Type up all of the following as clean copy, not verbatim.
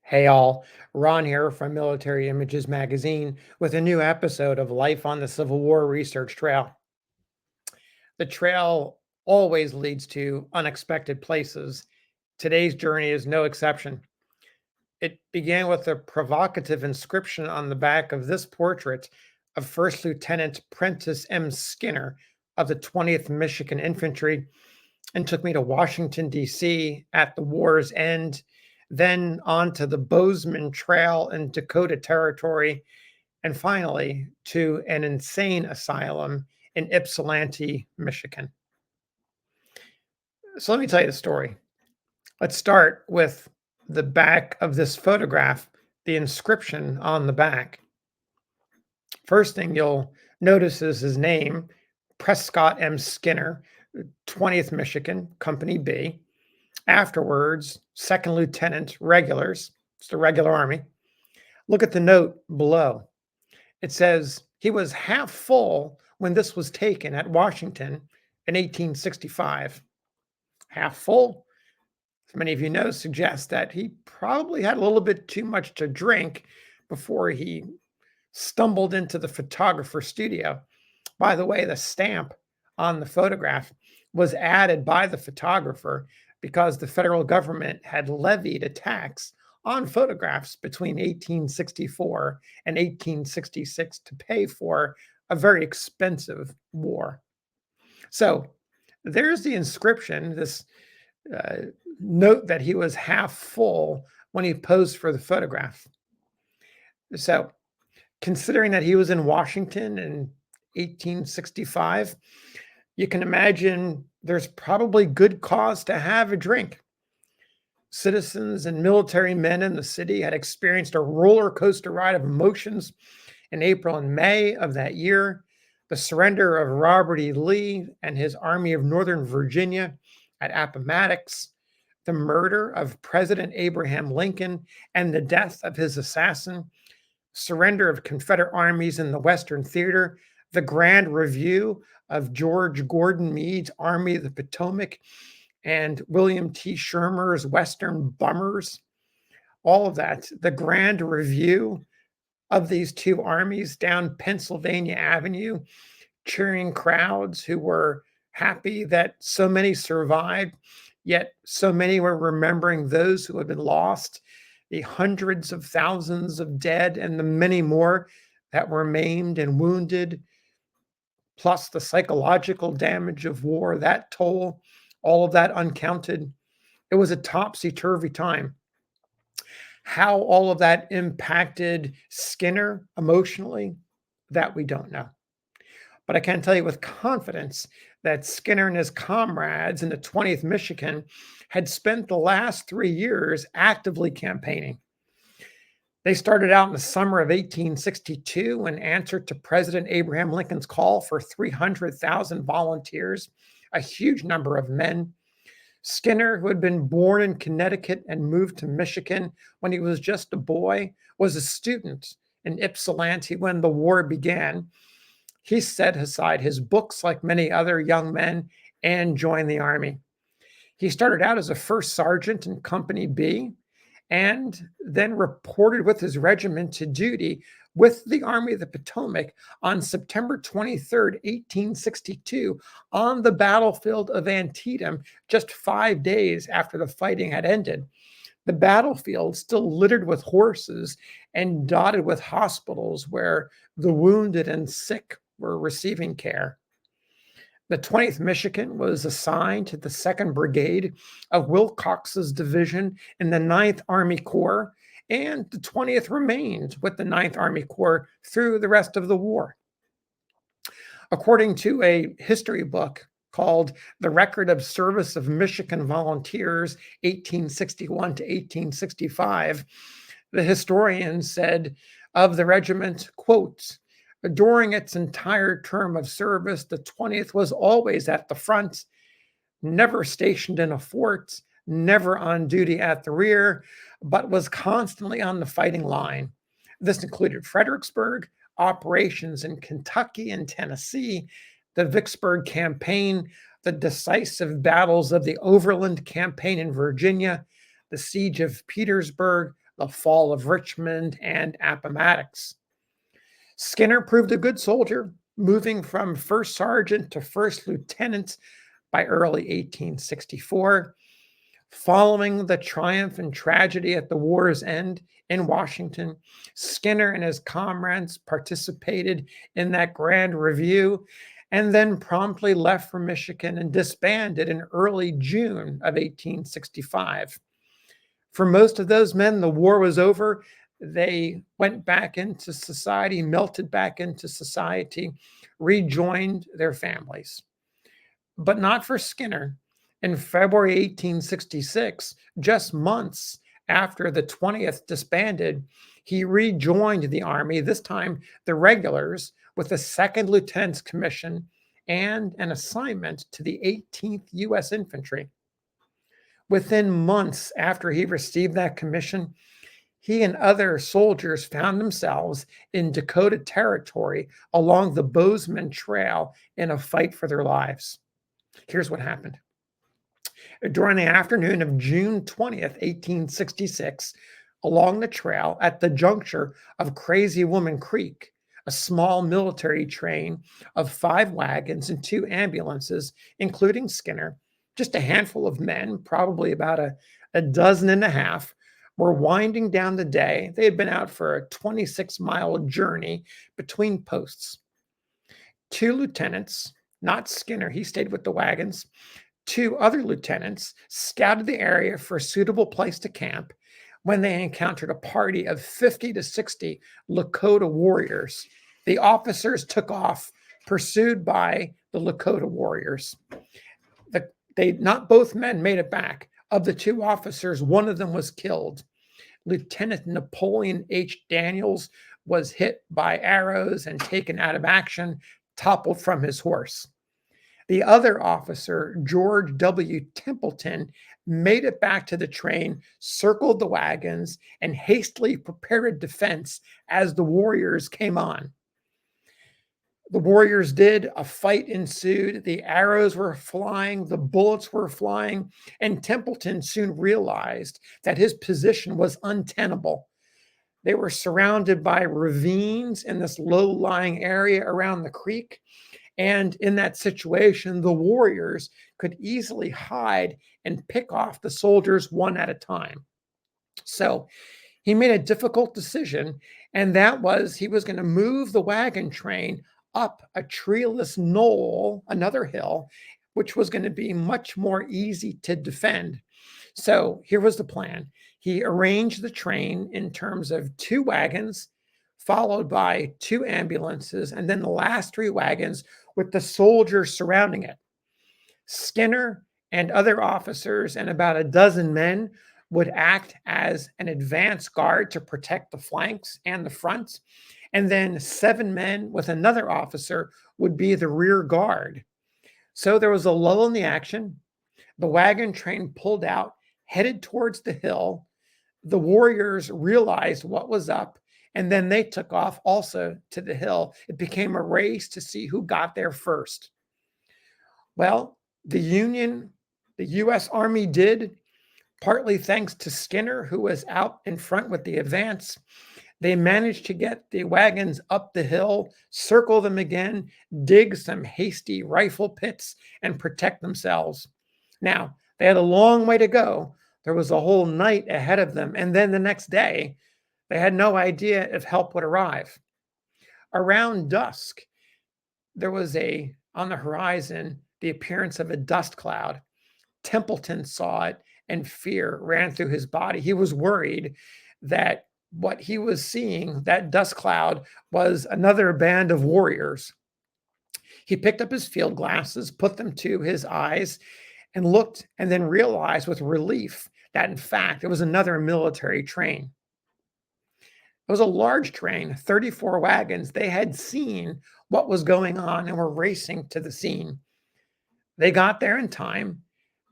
Hey all, Ron here from Military Images Magazine with a new episode of Life on the Civil War Research Trail. The trail always leads to unexpected places. Today's journey is no exception. It began with a provocative inscription on the back of this portrait of First Lieutenant Prentiss M. Skinner of the 20th Michigan Infantry and took me to Washington, D.C. at the war's end, then on to the Bozeman Trail in Dakota Territory, and finally to an insane asylum in Ypsilanti, Michigan. So let me tell you the story. Let's start with the back of this photograph, the inscription on the back. First thing you'll notice is his name, Prescott M. Skinner, 20th Michigan, Company B. Afterwards, second lieutenant regulars. It's the regular army. Look at the note below. It says he was half full when this was taken at Washington in 1865. Half full, as many of you know, suggests that he probably had a little bit too much to drink before he stumbled into the photographer's studio. By the way, the stamp on the photograph was added by the photographer because the federal government had levied a tax on photographs between 1864 and 1866 to pay for a very expensive war. So there's the inscription, this note that he was half full when he posed for the photograph. So considering that he was in Washington in 1865, you can imagine there's probably good cause to have a drink. Citizens and military men in the city had experienced a roller coaster ride of emotions in April and May of that year. The surrender of Robert E. Lee and his Army of Northern Virginia at Appomattox, the murder of President Abraham Lincoln and the death of his assassin, surrender of Confederate armies in the Western Theater, the grand review of George Gordon Meade's Army of the Potomac, and William T. Shermer's Western Bummers, all of that, the grand review of these two armies down Pennsylvania Avenue, cheering crowds who were happy that so many survived, yet so many were remembering those who had been lost, the hundreds of thousands of dead, and the many more that were maimed and wounded, plus the psychological damage of war, that toll, all of that uncounted. It was a topsy-turvy time. How all of that impacted Skinner emotionally, that we don't know. But I can tell you with confidence that Skinner and his comrades in the 20th Michigan had spent the last 3 years actively campaigning. They started out in the summer of 1862 in answer to President Abraham Lincoln's call for 300,000 volunteers, a huge number of men. Skinner, who had been born in Connecticut and moved to Michigan when he was just a boy, was a student in Ypsilanti when the war began. He set aside his books like many other young men and joined the Army. He started out as a first sergeant in Company B and then reported with his regiment to duty with the Army of the Potomac on September 23rd, 1862, on the battlefield of Antietam, just 5 days after the fighting had ended. The battlefield still littered with horses and dotted with hospitals where the wounded and sick were receiving care. The 20th Michigan was assigned to the 2nd Brigade of Wilcox's division in the 9th Army Corps, and the 20th remained with the 9th Army Corps through the rest of the war. According to a history book called The Record of Service of Michigan Volunteers, 1861 to 1865, the historian said of the regiment, quote, during its entire term of service, the 20th was always at the front, never stationed in a fort, never on duty at the rear, but was constantly on the fighting line. This included Fredericksburg, operations in Kentucky and Tennessee, the Vicksburg campaign, the decisive battles of the Overland campaign in Virginia, the siege of Petersburg, the fall of Richmond and Appomattox. Skinner proved a good soldier, moving from first sergeant to first lieutenant by early 1864. Following the triumph and tragedy at the war's end in Washington, Skinner and his comrades participated in that grand review and then promptly left for Michigan and disbanded in early June of 1865. For most of those men, the war was over. They went back into society, melted back into society, rejoined their families. But not for Skinner. In February 1866, just months after the 20th disbanded, he rejoined the Army, this time the regulars, with a second lieutenant's commission and an assignment to the 18th U.S. Infantry. Within months after he received that commission, he and other soldiers found themselves in Dakota Territory along the Bozeman Trail in a fight for their lives. Here's what happened. During the afternoon of June 20th, 1866, along the trail at the juncture of Crazy Woman Creek, a small military train of 5 wagons and 2 ambulances, including Skinner, just a handful of men, probably about a dozen and a half, were winding down the day. They had been out for a 26-mile journey between posts. 2 lieutenants, not Skinner, he stayed with the wagons. 2 other lieutenants scouted the area for a suitable place to camp when they encountered a party of 50 to 60 Lakota warriors. The officers took off, pursued by the Lakota warriors. Not both men made it back. Of the 2 officers, one of them was killed. Lieutenant Napoleon H. Daniels was hit by arrows and taken out of action, toppled from his horse. The other officer, George W. Templeton, made it back to the train, circled the wagons, and hastily prepared a defense as the warriors came on. The warriors did. A fight ensued. The arrows were flying, the bullets were flying, and Templeton soon realized that his position was untenable. They were surrounded by ravines in this low-lying area around the creek. And in that situation, the warriors could easily hide and pick off the soldiers one at a time. So he made a difficult decision, and that was he was going to move the wagon train up a treeless knoll, another hill, which was going to be much more easy to defend. So here was the plan. He arranged the train in terms of 2 wagons, followed by 2 ambulances, and then the last 3 wagons with the soldiers surrounding it. Skinner and other officers and about a dozen men would act as an advance guard to protect the flanks and the front. And then 7 men with another officer would be the rear guard. So there was a lull in the action. The wagon train pulled out, headed towards the hill. The warriors realized what was up, and then they took off also to the hill. It became a race to see who got there first. Well, the U.S. Army did, partly thanks to Skinner, who was out in front with the advance. They managed to get the wagons up the hill, circle them again, dig some hasty rifle pits, and protect themselves. Now, they had a long way to go. There was a whole night ahead of them. And then the next day, they had no idea if help would arrive. Around dusk, there was on the horizon, the appearance of a dust cloud. Templeton saw it, and fear ran through his body. He was worried that what he was seeing, that dust cloud, was another band of warriors. He picked up his field glasses, put them to his eyes, and looked, and then realized with relief that, in fact, it was another military train. It was a large train, 34 wagons. They had seen what was going on and were racing to the scene. They got there in time.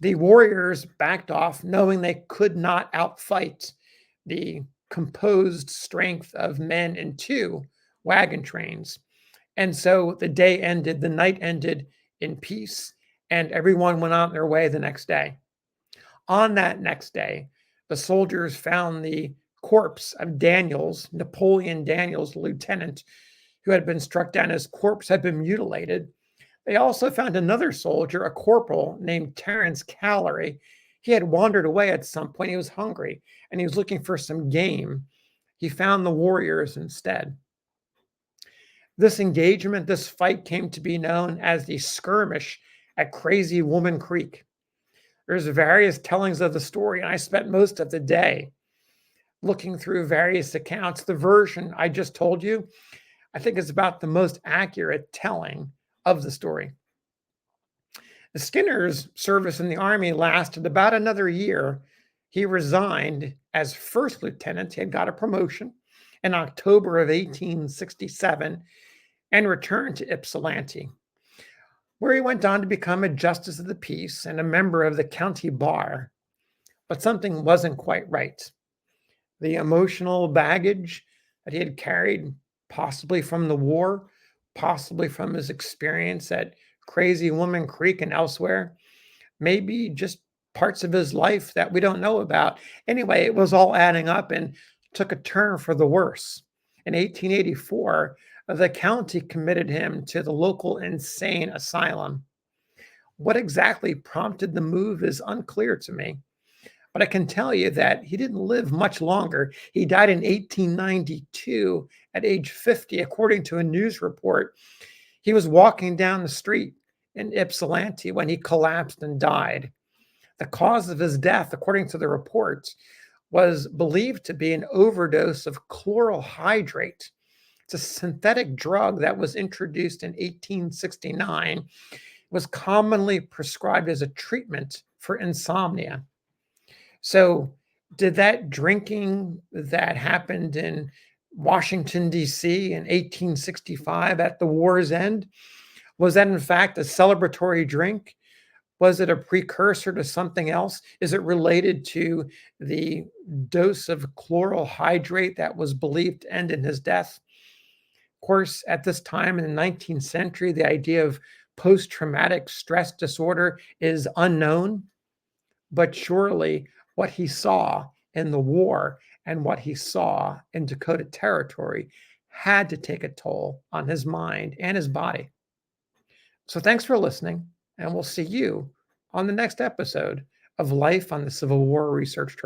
The warriors backed off, knowing they could not outfight the composed strength of men in 2 wagon trains. And so the day ended, the night ended in peace, and everyone went on their way the next day. On that next day, the soldiers found the corpse of Daniels, Napoleon Daniels, lieutenant, who had been struck down. His corpse had been mutilated. They also found another soldier, a corporal named Terence Callery. He had wandered away at some point. He was hungry and he was looking for some game. He found the warriors instead. This engagement, this fight came to be known as the Skirmish at Crazy Woman Creek. There's various tellings of the story, and I spent most of the day looking through various accounts. The version I just told you, I think is about the most accurate telling of the story. The Skinner's service in the Army lasted about another year. He resigned as first lieutenant. He had got a promotion in October of 1867 and returned to Ypsilanti, where he went on to become a justice of the peace and a member of the county bar. But something wasn't quite right. The emotional baggage that he had carried, possibly from the war, possibly from his experience at Crazy Woman Creek and elsewhere, maybe just parts of his life that we don't know about. Anyway, it was all adding up and took a turn for the worse. In 1884, the county committed him to the local insane asylum. What exactly prompted the move is unclear to me, but I can tell you that he didn't live much longer. He died in 1892 at age 50, according to a news report. He was walking down the street in Ypsilanti when he collapsed and died. The cause of his death, according to the reports, was believed to be an overdose of chloral hydrate. It's a synthetic drug that was introduced in 1869. It was commonly prescribed as a treatment for insomnia. So, did that drinking that happened in Washington, D.C. in 1865 at the war's end, was that in fact a celebratory drink? Was it a precursor to something else? Is it related to the dose of chloral hydrate that was believed to end in his death? Of course, at this time in the 19th century, the idea of post-traumatic stress disorder is unknown, but surely what he saw in the war and what he saw in Dakota Territory had to take a toll on his mind and his body. So thanks for listening, and we'll see you on the next episode of Life on the Civil War Research Trail.